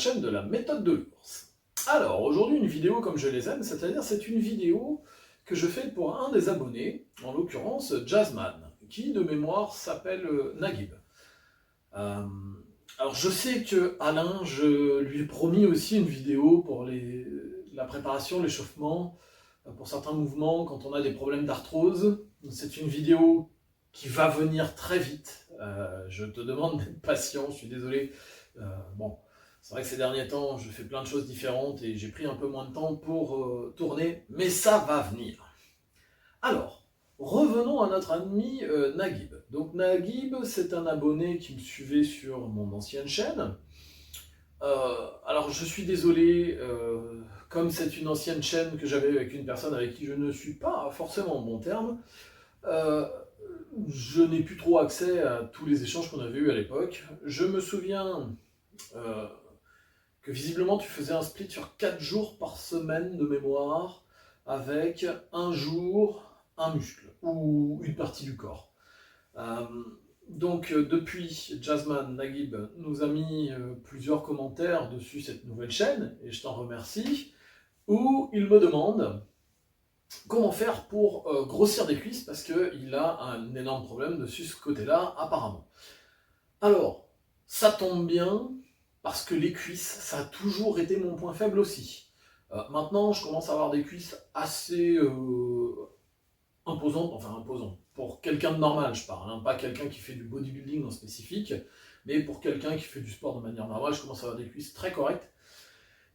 chaîne de la méthode de l'ours. Alors, aujourd'hui une vidéo comme je les aime, c'est-à-dire c'est une vidéo que je fais pour un des abonnés, en l'occurrence Jazzman, qui de mémoire s'appelle Naguib. Alors je sais que Alain, je lui ai promis aussi une vidéo pour la préparation, l'échauffement, pour certains mouvements, quand on a des problèmes d'arthrose. C'est une vidéo qui va venir très vite. Je te demande d'être patient, je suis désolé. Bon, c'est vrai que ces derniers temps, je fais plein de choses différentes et j'ai pris un peu moins de temps pour tourner, mais ça va venir. Alors, revenons à notre ami Naguib. Donc Naguib, c'est un abonné qui me suivait sur mon ancienne chaîne. Alors je suis désolé, comme c'est une ancienne chaîne que j'avais avec une personne avec qui je ne suis pas forcément en bon terme, je n'ai plus trop accès à tous les échanges qu'on avait eus à l'époque. Je me souviens que visiblement tu faisais un split sur 4 jours par semaine de mémoire, avec un jour, un muscle, ou une partie du corps. Donc depuis, Jazzman Naguib nous a mis plusieurs commentaires dessus cette nouvelle chaîne, et je t'en remercie, où il me demande comment faire pour grossir des cuisses, parce qu'il a un énorme problème dessus ce côté-là, apparemment. Alors, ça tombe bien, parce que les cuisses, ça a toujours été mon point faible aussi. Maintenant, je commence à avoir des cuisses assez imposantes, enfin imposantes. Pour quelqu'un de normal, je parle, hein, pas quelqu'un qui fait du bodybuilding en spécifique, mais pour quelqu'un qui fait du sport de manière normale, je commence à avoir des cuisses très correctes.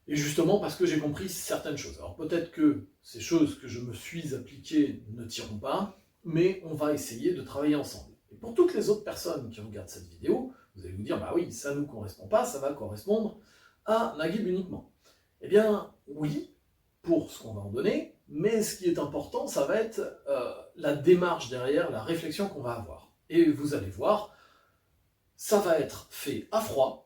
Et justement parce que j'ai compris certaines choses. Alors peut-être que ces choses que je me suis appliquées ne tireront pas, mais on va essayer de travailler ensemble. Et pour toutes les autres personnes qui regardent cette vidéo, vous allez vous dire, bah oui, ça ne nous correspond pas, ça va correspondre à Naguib uniquement. Eh bien, oui, pour ce qu'on va en donner, mais ce qui est important, ça va être la démarche derrière, la réflexion qu'on va avoir. Et vous allez voir, ça va être fait à froid.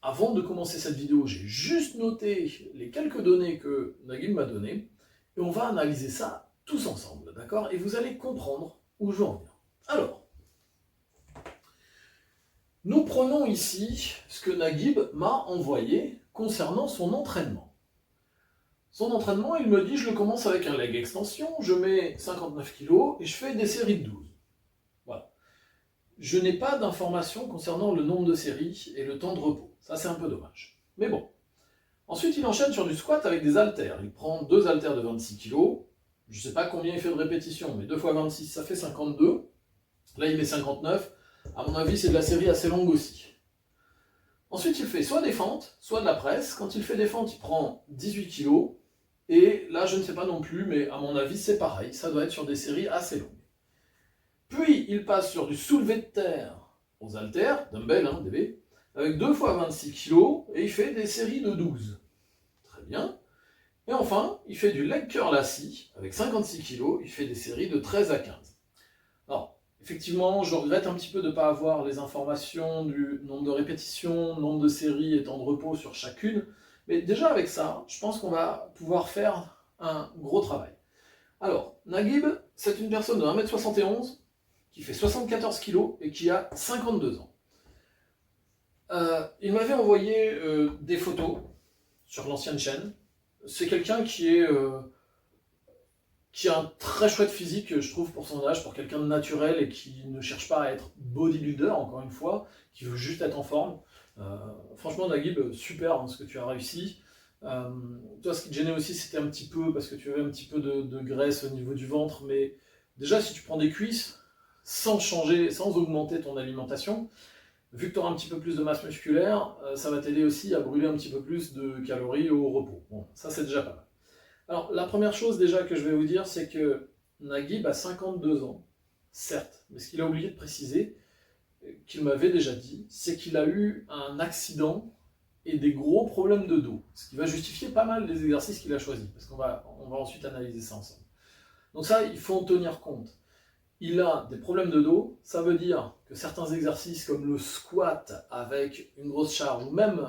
Avant de commencer cette vidéo, j'ai juste noté les quelques données que Naguib m'a données, et on va analyser ça tous ensemble, d'accord? Et vous allez comprendre où je veux en venir. Alors, nous prenons ici ce que Naguib m'a envoyé concernant son entraînement. Son entraînement, il me dit, je le commence avec un leg extension, je mets 59 kg et je fais des séries de 12. Voilà. Je n'ai pas d'informations concernant le nombre de séries et le temps de repos. Ça, c'est un peu dommage. Mais bon. Ensuite, il enchaîne sur du squat avec des haltères. Il prend 2 haltères de 26 kg. Je ne sais pas combien il fait de répétitions, mais 2 x 26, ça fait 52. Là, il met 59. À mon avis, c'est de la série assez longue aussi. Ensuite, il fait soit des fentes, soit de la presse. Quand il fait des fentes, il prend 18 kg. Et là, je ne sais pas non plus, mais à mon avis, c'est pareil. Ça doit être sur des séries assez longues. Puis, il passe sur du soulevé de terre aux haltères, dumbbell, hein, DB, avec 2 x 26 kg, et il fait des séries de 12. Très bien. Et enfin, il fait du leg curl assis, avec 56 kg, il fait des séries de 13 à 15. Alors, effectivement, je regrette un petit peu de ne pas avoir les informations du nombre de répétitions, nombre de séries et temps de repos sur chacune, mais déjà avec ça, je pense qu'on va pouvoir faire un gros travail. Alors, Naguib, c'est une personne de 1m71, qui fait 74 kg et qui a 52 ans. Il m'avait envoyé des photos sur l'ancienne chaîne. C'est quelqu'un qui a un très chouette physique, je trouve, pour son âge, pour quelqu'un de naturel et qui ne cherche pas à être bodybuilder, encore une fois, qui veut juste être en forme. Franchement, Naguib, super hein, ce que tu as réussi. Toi, ce qui te gênait aussi, c'était un petit peu, parce que tu avais un petit peu de graisse au niveau du ventre, mais déjà, si tu prends des cuisses, sans changer, sans augmenter ton alimentation, vu que tu auras un petit peu plus de masse musculaire, ça va t'aider aussi à brûler un petit peu plus de calories au repos. Bon, ça c'est déjà pas mal. Alors, la première chose déjà que je vais vous dire, c'est que Naguib a 52 ans, certes, mais ce qu'il a oublié de préciser, qu'il m'avait déjà dit, c'est qu'il a eu un accident et des gros problèmes de dos, ce qui va justifier pas mal des exercices qu'il a choisis, parce qu'on va ensuite analyser ça ensemble. Donc ça, il faut en tenir compte. Il a des problèmes de dos, ça veut dire que certains exercices comme le squat avec une grosse charge, ou même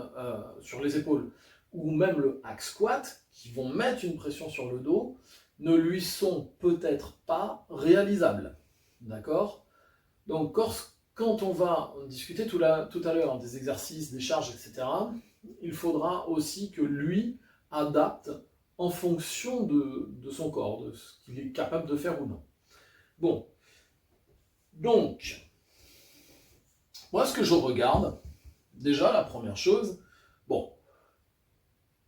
sur les épaules, ou même le hack squat, qui vont mettre une pression sur le dos, ne lui sont peut-être pas réalisables. D'accord? Donc quand on va discuter tout à l'heure des exercices, des charges, etc., il faudra aussi que lui adapte en fonction de son corps, de ce qu'il est capable de faire ou non. Bon, donc, moi ce que je regarde, déjà la première chose, bon,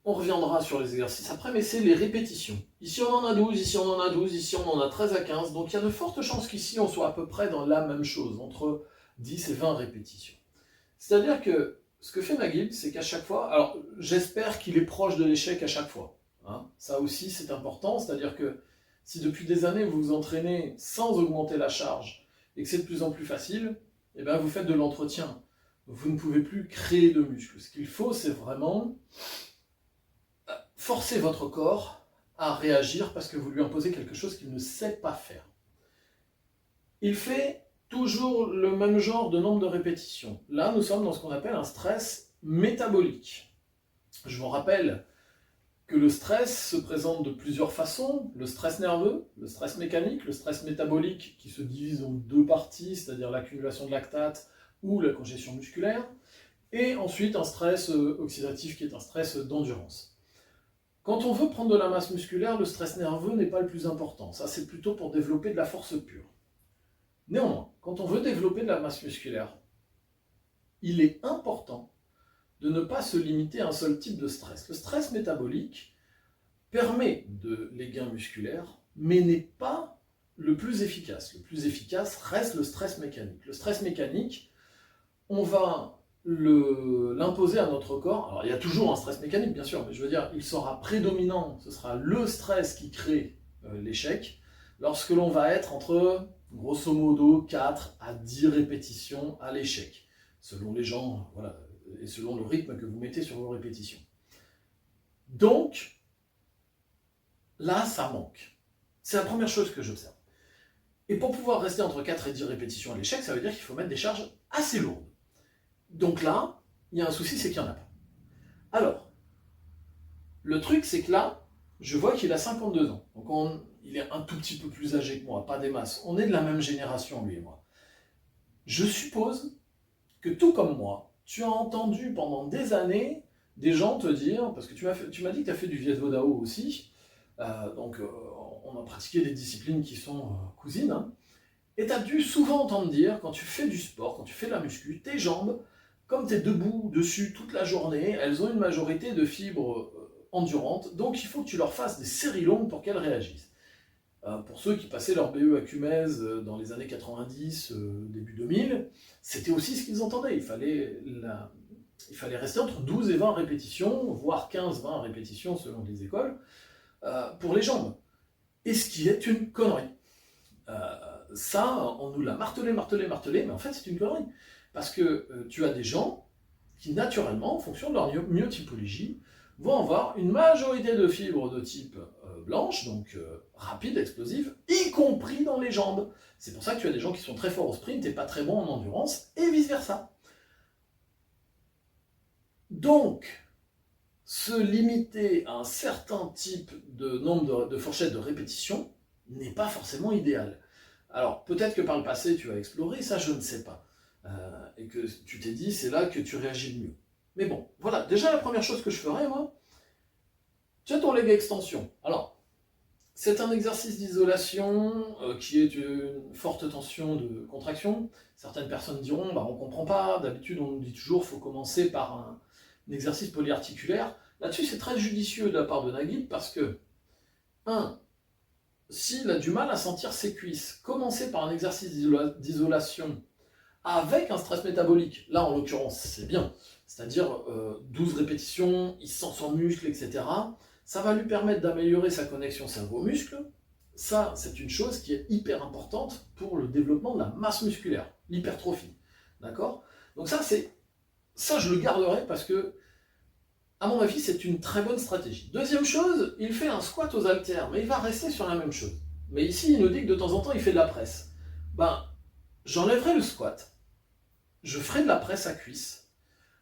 on reviendra sur les exercices après, mais c'est les répétitions. Ici on en a 12, ici on en a 12, ici on en a 13 à 15, donc il y a de fortes chances qu'ici on soit à peu près dans la même chose, entre 10 et 20 répétitions. C'est-à-dire que ce que fait Naguib, c'est qu'à chaque fois, alors j'espère qu'il est proche de l'échec à chaque fois, hein. Ça aussi c'est important, c'est-à-dire que si depuis des années vous vous entraînez sans augmenter la charge et que c'est de plus en plus facile, eh bien vous faites de l'entretien. Vous ne pouvez plus créer de muscles. Ce qu'il faut, c'est vraiment forcer votre corps à réagir parce que vous lui imposez quelque chose qu'il ne sait pas faire. Il fait toujours le même genre de nombre de répétitions. Là, nous sommes dans ce qu'on appelle un stress métabolique. Je vous rappelle que le stress se présente de plusieurs façons. Le stress nerveux, le stress mécanique, le stress métabolique qui se divise en deux parties, c'est-à-dire l'accumulation de lactate ou la congestion musculaire, et ensuite un stress oxydatif qui est un stress d'endurance. Quand on veut prendre de la masse musculaire, le stress nerveux n'est pas le plus important. Ça, c'est plutôt pour développer de la force pure. Néanmoins, quand on veut développer de la masse musculaire, il est important de ne pas se limiter à un seul type de stress. Le stress métabolique permet les gains musculaires, mais n'est pas le plus efficace. Le plus efficace reste le stress mécanique. Le stress mécanique, on va l'imposer à notre corps. Alors il y a toujours un stress mécanique bien sûr, mais je veux dire, il sera prédominant, ce sera le stress qui crée l'échec, lorsque l'on va être entre, grosso modo, 4 à 10 répétitions à l'échec, selon les gens, voilà, et selon le rythme que vous mettez sur vos répétitions. Donc, là, ça manque. C'est la première chose que j'observe. Et pour pouvoir rester entre 4 et 10 répétitions à l'échec, ça veut dire qu'il faut mettre des charges assez lourdes. Donc là, il y a un souci, c'est qu'il n'y en a pas. Alors, le truc, c'est que là, je vois qu'il a 52 ans. Donc il est un tout petit peu plus âgé que moi, pas des masses. On est de la même génération, lui et moi. Je suppose que tout comme moi, tu as entendu pendant des années des gens te dire, parce que tu m'as dit que tu as fait du Viet Vo Dao aussi, on a pratiqué des disciplines qui sont cousines, hein, et tu as dû souvent entendre dire, quand tu fais du sport, quand tu fais de la muscu, tes jambes, comme tu es debout dessus toute la journée, elles ont une majorité de fibres endurantes, donc il faut que tu leur fasses des séries longues pour qu'elles réagissent. Pour ceux qui passaient leur BE à Cumez dans les années 90, début 2000, c'était aussi ce qu'ils entendaient. Il fallait rester entre 12 et 20 répétitions, voire 15-20 répétitions selon les écoles, pour les jambes. Et ce qui est une connerie. Ça, on nous l'a martelé, mais en fait c'est une connerie. Parce que tu as des gens qui, naturellement, en fonction de leur myotypologie, vont avoir une majorité de fibres de type blanche, donc rapide, explosive, y compris dans les jambes. C'est pour ça que tu as des gens qui sont très forts au sprint et pas très bons en endurance, et vice-versa. Donc, se limiter à un certain type de nombre de fourchettes de répétition n'est pas forcément idéal. Alors, peut-être que par le passé, tu as exploré, ça je ne sais pas. Et que tu t'es dit, c'est là que tu réagis le mieux. Mais bon, voilà, déjà la première chose que je ferais, moi, tu as ton leg extension. Alors, c'est un exercice d'isolation qui est une forte tension de contraction. Certaines personnes diront, bah, on ne comprend pas, d'habitude on nous dit toujours, il faut commencer par un exercice polyarticulaire. Là-dessus, c'est très judicieux de la part de Naguib parce que, s'il a du mal à sentir ses cuisses, commencer par un exercice d'isolation avec un stress métabolique, là en l'occurrence c'est bien, c'est-à-dire 12 répétitions, il sent son muscle, etc. Ça va lui permettre d'améliorer sa connexion cerveau-muscle. Ça, c'est une chose qui est hyper importante pour le développement de la masse musculaire, l'hypertrophie. D'accord? Donc ça, je le garderai parce que, à mon avis, c'est une très bonne stratégie. Deuxième chose, il fait un squat aux haltères, mais il va rester sur la même chose. Mais ici, il nous dit que de temps en temps, il fait de la presse. Ben, j'enlèverai le squat, je ferai de la presse à cuisse,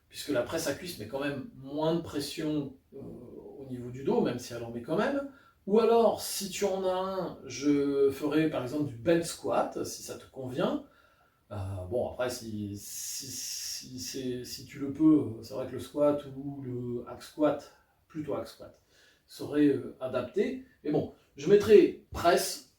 puisque la presse à cuisse met quand même moins de pression au niveau du dos, même si elle en met quand même. Ou alors, si tu en as un, je ferai par exemple du belt squat, si ça te convient. Bon, après, si tu le peux, c'est vrai que le squat ou le hack squat, plutôt hack squat, serait adapté. Mais bon, je mettrai presse,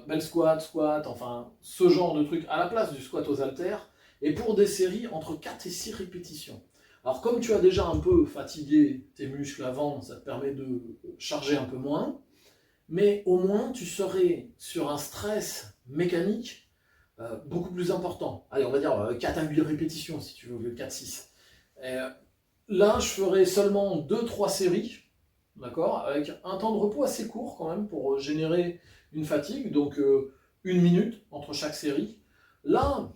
bel squat, squat, enfin, ce genre de truc à la place du squat aux haltères, et pour des séries entre 4 et 6 répétitions. Alors, comme tu as déjà un peu fatigué tes muscles avant, ça te permet de charger un peu moins, mais au moins tu serais sur un stress mécanique beaucoup plus important. Allez, on va dire 4 à 8 répétitions si tu veux, au lieu de 4-6. Là, je ferai seulement 2-3 séries, d'accord, avec un temps de repos assez court quand même pour générer une fatigue, donc 1 minute entre chaque série. Là,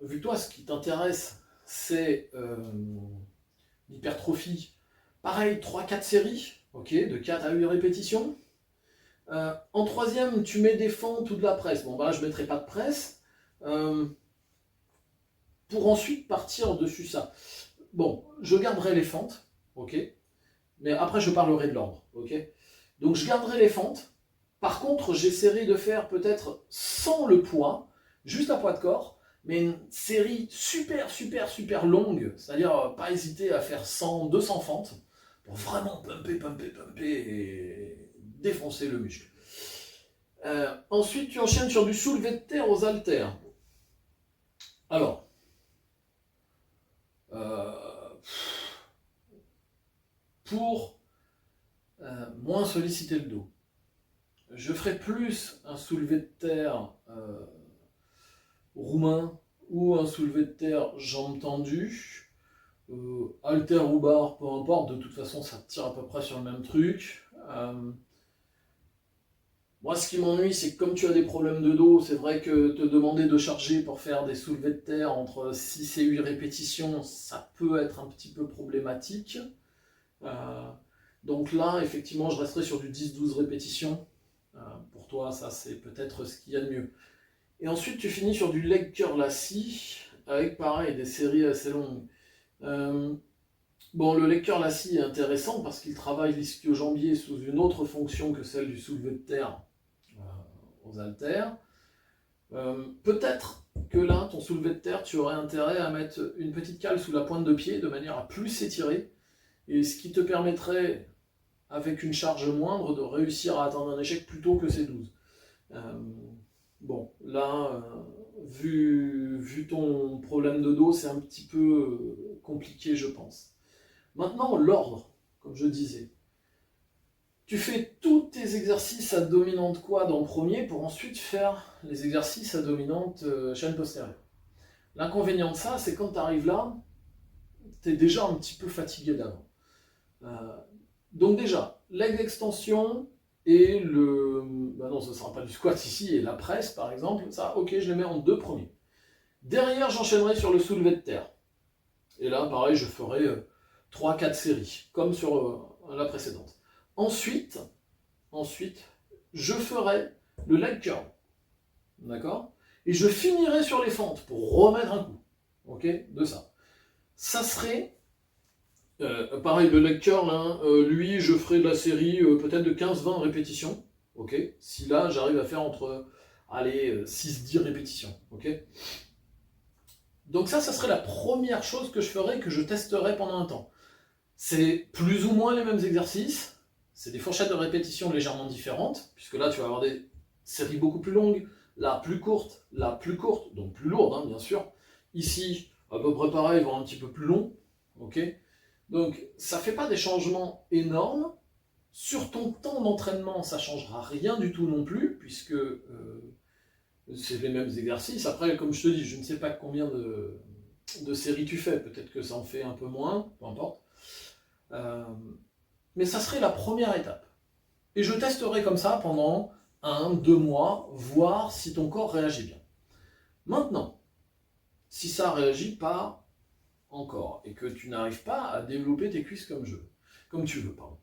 vu que toi, ce qui t'intéresse, c'est l'hypertrophie, pareil, 3-4 séries, ok, de 4 à 8 répétitions. En troisième, tu mets des fentes ou de la presse. Bon, bah là, je ne mettrai pas de presse. Pour ensuite partir dessus ça. Bon, je garderai les fentes, ok. Mais après, je parlerai de l'ordre, ok. Donc, je garderai les fentes. Par contre, j'essaierai de faire peut-être sans le poids, juste à poids de corps, mais une série super, super, super longue. C'est-à-dire, pas hésiter à faire 100, 200 fentes pour vraiment pumper, pumper, pumper et défoncer le muscle. Ensuite, tu enchaînes sur du soulevé de terre aux haltères. Alors, pour moins solliciter le dos, je ferai plus un soulevé de terre roumain ou un soulevé de terre jambes tendues, haltère ou barre, peu importe, de toute façon ça tire à peu près sur le même truc. Moi, ce qui m'ennuie, c'est que comme tu as des problèmes de dos, c'est vrai que te demander de charger pour faire des soulevés de terre entre 6 et 8 répétitions, ça peut être un petit peu problématique. Donc là, effectivement, je resterai sur du 10-12 répétitions. Pour toi, ça, c'est peut-être ce qu'il y a de mieux. Et ensuite, tu finis sur du leg curl assis, avec pareil, des séries assez longues. Bon, le leg curl assis est intéressant parce qu'il travaille l'ischio-jambier sous une autre fonction que celle du soulevé de terre aux haltères. Peut-être que là, ton soulevé de terre, tu aurais intérêt à mettre une petite cale sous la pointe de pied de manière à plus s'étirer, et ce qui te permettrait, avec une charge moindre, de réussir à atteindre un échec plus tôt que ces 12. Bon, là, vu ton problème de dos, c'est un petit peu compliqué, je pense. Maintenant, l'ordre, comme je disais. Tu fais tous tes exercices à dominante quad en premier pour ensuite faire les exercices à dominante chaîne postérieure. L'inconvénient de ça, c'est quand tu arrives là, tu es déjà un petit peu fatigué d'avant. Donc déjà, leg extension et le... Bah non, ce ne sera pas du squat ici, et la presse par exemple, ça, ok, je les mets en 2 premiers. Derrière, j'enchaînerai sur le soulevé de terre. Et là, pareil, je ferai 3-4 séries, comme sur la précédente. Ensuite, je ferai le leg curl, d'accord? Et je finirai sur les fentes pour remettre un coup, ok, de ça. Ça serait, pareil, le leg curl, hein, lui, je ferai de la série peut-être de 15-20 répétitions, ok? Si là, j'arrive à faire entre, allez, 6-10 répétitions, ok? Donc ça serait la première chose que je ferai, que je testerai pendant un temps. C'est plus ou moins les mêmes exercices, c'est des fourchettes de répétition légèrement différentes, puisque là tu vas avoir des séries beaucoup plus longues, là plus courtes, donc plus lourdes hein, bien sûr. Ici, à peu près pareil, voire un petit peu plus long, ok. Donc ça fait pas des changements énormes. Sur ton temps d'entraînement, ça changera rien du tout non plus, puisque c'est les mêmes exercices. Après, comme je te dis, je ne sais pas combien de séries tu fais, peut-être que ça en fait un peu moins, peu importe. Mais ça serait la première étape. Et je testerai comme ça pendant 1-2 mois, voir si ton corps réagit bien. Maintenant, si ça ne réagit pas encore, et que tu n'arrives pas à développer tes cuisses comme tu veux, pardon.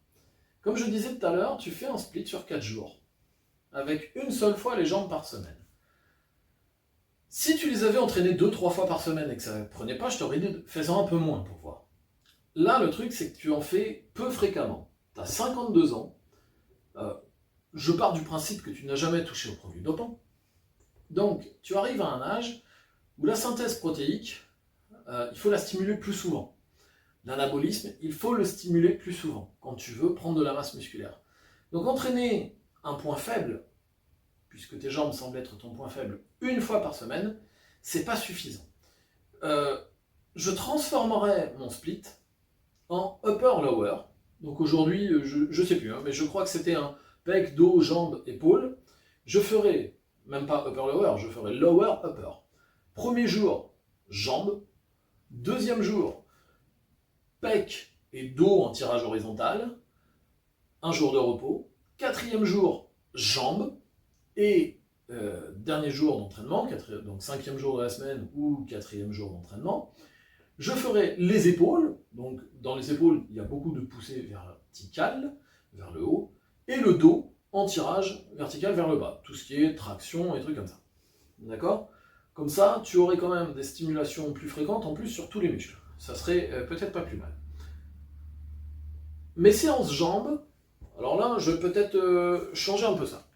Comme je disais tout à l'heure, tu fais un split sur 4 jours, avec une seule fois les jambes par semaine. Si tu les avais entraînées 2-3 fois par semaine et que ça ne prenait pas, je t'aurais dit fais-en un peu moins pour voir. Là, le truc, c'est que tu en fais peu fréquemment. Tu as 52 ans. Je pars du principe que tu n'as jamais touché au produit dopant. Donc, tu arrives à un âge où la synthèse protéique, il faut la stimuler plus souvent. L'anabolisme, il faut le stimuler plus souvent quand tu veux prendre de la masse musculaire. Donc entraîner un point faible, puisque tes jambes semblent être ton point faible, une fois par semaine, c'est pas suffisant. Je transformerai mon split en upper-lower. Donc aujourd'hui, je sais plus, hein, mais je crois que c'était un pec, dos, jambes, épaules. Je ferai, même pas upper-lower, je ferai lower-upper. Premier jour, jambes. Deuxième jour, pec et dos en tirage horizontal. Un jour de repos. Quatrième jour, jambes. Et dernier jour d'entraînement, donc cinquième jour de la semaine ou quatrième jour d'entraînement, je ferai les épaules. Donc dans les épaules, il y a beaucoup de poussées verticales, vers le haut, et le dos en tirage vertical vers le bas. Tout ce qui est traction et trucs comme ça. D'accord ? Comme ça, tu aurais quand même des stimulations plus fréquentes, en plus sur tous les muscles. Ça serait peut-être pas plus mal. Mes séances jambes, alors là, je vais peut-être changer un peu ça.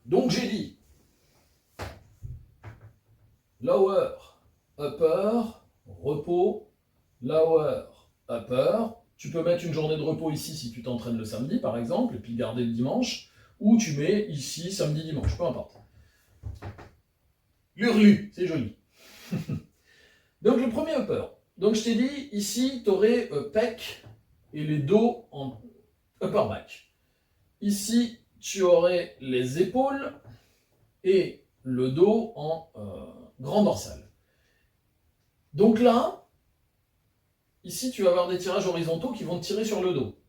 Donc j'ai dit lower, upper, repos, lower, upper. Tu peux mettre une journée de repos ici si tu t'entraînes le samedi par exemple, et puis garder le dimanche, ou tu mets ici samedi, dimanche, peu importe. L'hurlu, c'est joli. Donc le premier upper. Donc je t'ai dit, ici tu aurais pec et les dos en upper back. Ici tu aurais les épaules et le dos en grand dorsal. Donc là, ici tu vas avoir des tirages horizontaux qui vont te tirer sur le dos.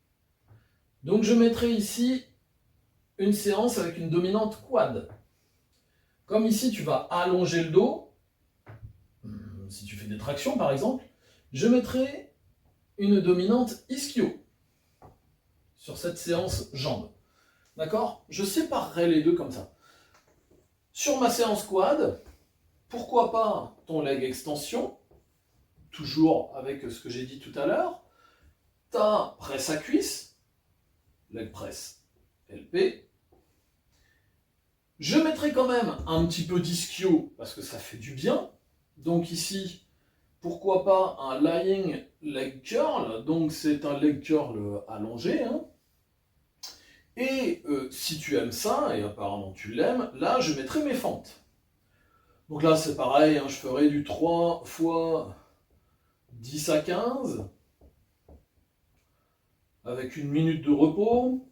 Donc je mettrai ici une séance avec une dominante quad. Comme ici tu vas allonger le dos, si tu fais des tractions par exemple, je mettrai une dominante ischio sur cette séance jambes. D'accord ? Je séparerai les deux comme ça. Sur ma séance quad, pourquoi pas ton leg extension, toujours avec ce que j'ai dit tout à l'heure, ta presse à cuisse, leg press LP. Je mettrai quand même un petit peu d'ischio parce que ça fait du bien. Donc ici, pourquoi pas un lying leg curl, donc c'est un leg curl allongé. Hein. Et si tu aimes ça, et apparemment tu l'aimes, là je mettrai mes fentes. Donc là c'est pareil, hein, je ferai du 3 fois 10 à 15, avec une minute de repos.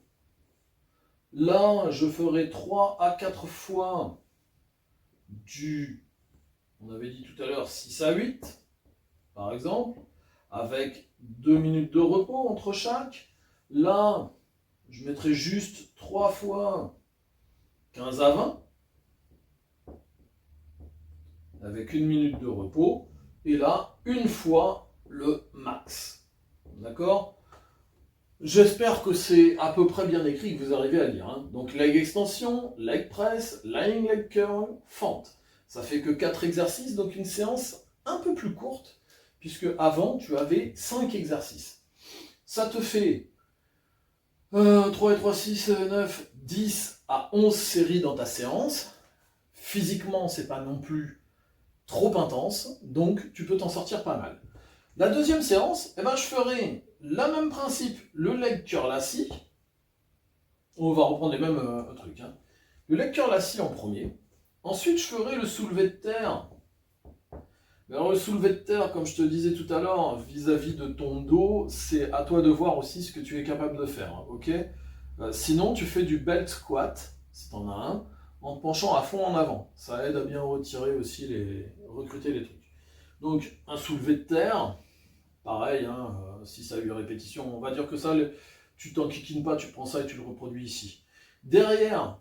Là je ferai 3 à 4 fois du, on avait dit tout à l'heure, 6 à 8, par exemple, avec 2 minutes de repos entre chaque. Là, je mettrai juste 3 fois 15 à 20, avec 1 minute de repos, et là, une fois le max. D'accord ? J'espère que c'est à peu près bien écrit, que vous arrivez à lire. Hein. Donc, leg extension, leg press, lying leg curl, fente. Ça fait que 4 exercices, donc une séance un peu plus courte, puisque avant, tu avais 5 exercices. Ça te fait 3 et 3, 6, 9, 10 à 11 séries dans ta séance. Physiquement, c'est pas non plus trop intense, donc tu peux t'en sortir pas mal. La deuxième séance, eh ben, je ferai le même principe, le leg curl assis. On va reprendre les mêmes trucs. Hein. Le leg curl assis en premier. Ensuite, je ferai le soulevé de terre. Mais alors, le soulevé de terre, comme je te disais tout à l'heure, vis-à-vis de ton dos, c'est à toi de voir aussi ce que tu es capable de faire. Hein, ok ? Sinon, tu fais du belt squat, si tu en as un, en te penchant à fond en avant. Ça aide à bien retirer aussi, recruter les trucs. Donc, un soulevé de terre, pareil, hein, 6 à 8 répétitions. On va dire que ça, tu t'enquiquines pas, tu prends ça et tu le reproduis ici. Derrière,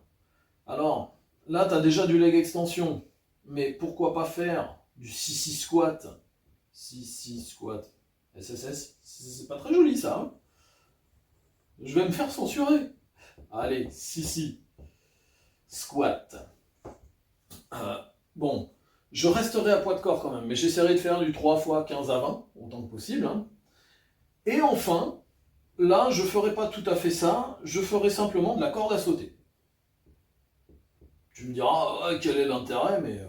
alors, là, tu as déjà du leg extension, mais pourquoi pas faire du 6-6 squat, 6-6 squat, SSS, c'est pas très joli ça. Hein, je vais me faire censurer. Allez, 6-6 squat. Bon, je resterai à poids de corps quand même, mais j'essaierai de faire du 3 fois 15 à 20, autant que possible. Hein. Et enfin, là, je ferai pas tout à fait ça, je ferai simplement de la corde à sauter. Tu me diras, quel est l'intérêt, mais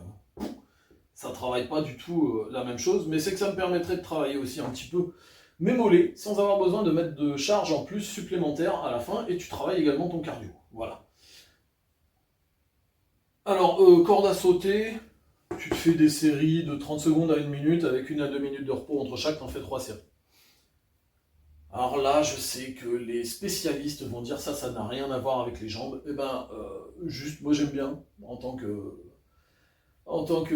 ça travaille pas du tout la même chose, mais c'est que ça me permettrait de travailler aussi un petit peu mes mollets, sans avoir besoin de mettre de charge en plus supplémentaire à la fin, et tu travailles également ton cardio. Voilà. Alors, corde à sauter, tu te fais des séries de 30 secondes à 1 minute, avec 1 à 2 minutes de repos entre chaque, t'en fais 3 séries. Alors là, je sais que les spécialistes vont dire ça n'a rien à voir avec les jambes. Eh ben, juste, moi j'aime bien, en tant que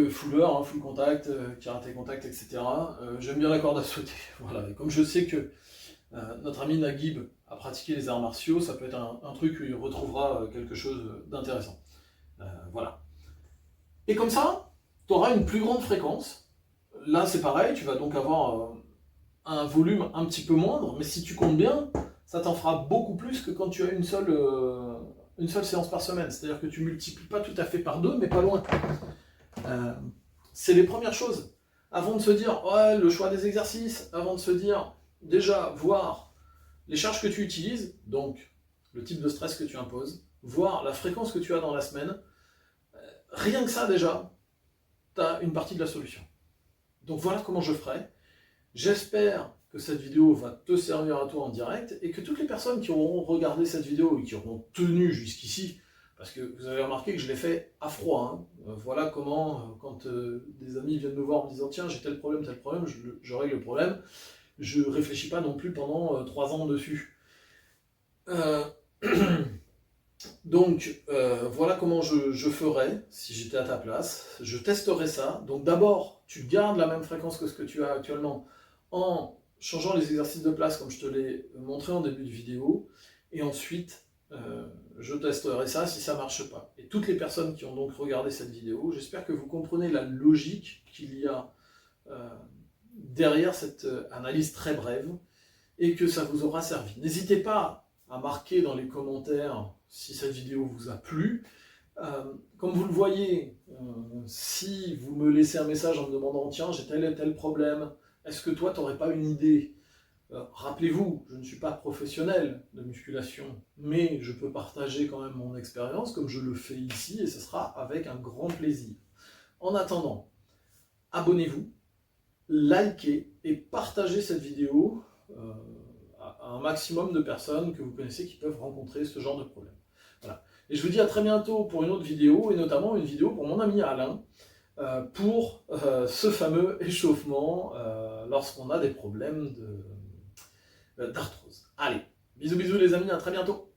fulleur, hein, full contact, karaté contact, etc. J'aime bien la corde à sauter. Voilà. Et comme je sais que notre ami Naguib a pratiqué les arts martiaux, ça peut être un truc où il retrouvera quelque chose d'intéressant. Voilà. Et comme ça, tu auras une plus grande fréquence. Là, c'est pareil, tu vas donc avoir un volume un petit peu moindre, mais si tu comptes bien, ça t'en fera beaucoup plus que quand tu as une seule séance par semaine. C'est-à-dire que tu multiplies pas tout à fait par 2, mais pas loin. C'est les premières choses. Avant de se dire, ouais, le choix des exercices, avant de se dire, déjà, voir les charges que tu utilises, donc le type de stress que tu imposes, voir la fréquence que tu as dans la semaine, rien que ça déjà, tu as une partie de la solution. Donc voilà comment je ferai. J'espère que cette vidéo va te servir à toi en direct et que toutes les personnes qui auront regardé cette vidéo et qui auront tenu jusqu'ici, parce que vous avez remarqué que je l'ai fait à froid, hein. Voilà comment, quand des amis viennent me voir en me disant tiens j'ai tel problème, je règle le problème, je réfléchis pas non plus pendant 3 ans dessus. Donc voilà comment je ferais si j'étais à ta place. Je testerais ça. Donc d'abord, tu gardes la même fréquence que ce que tu as actuellement en changeant les exercices de place comme je te l'ai montré en début de vidéo. Et ensuite, je testerai ça si ça ne marche pas. Et toutes les personnes qui ont donc regardé cette vidéo, j'espère que vous comprenez la logique qu'il y a derrière cette analyse très brève et que ça vous aura servi. N'hésitez pas à marquer dans les commentaires si cette vidéo vous a plu. Comme vous le voyez, si vous me laissez un message en me demandant tiens j'ai tel et tel problème, est-ce que toi tu n'aurais pas une idée? Rappelez-vous, je ne suis pas professionnel de musculation, mais je peux partager quand même mon expérience comme je le fais ici et ce sera avec un grand plaisir. En attendant, abonnez-vous, likez et partagez cette vidéo à un maximum de personnes que vous connaissez qui peuvent rencontrer ce genre de problème. Voilà. Et je vous dis à très bientôt pour une autre vidéo, et notamment une vidéo pour mon ami Alain, pour ce fameux échauffement lorsqu'on a des problèmes d'arthrose. Allez, bisous bisous les amis, à très bientôt.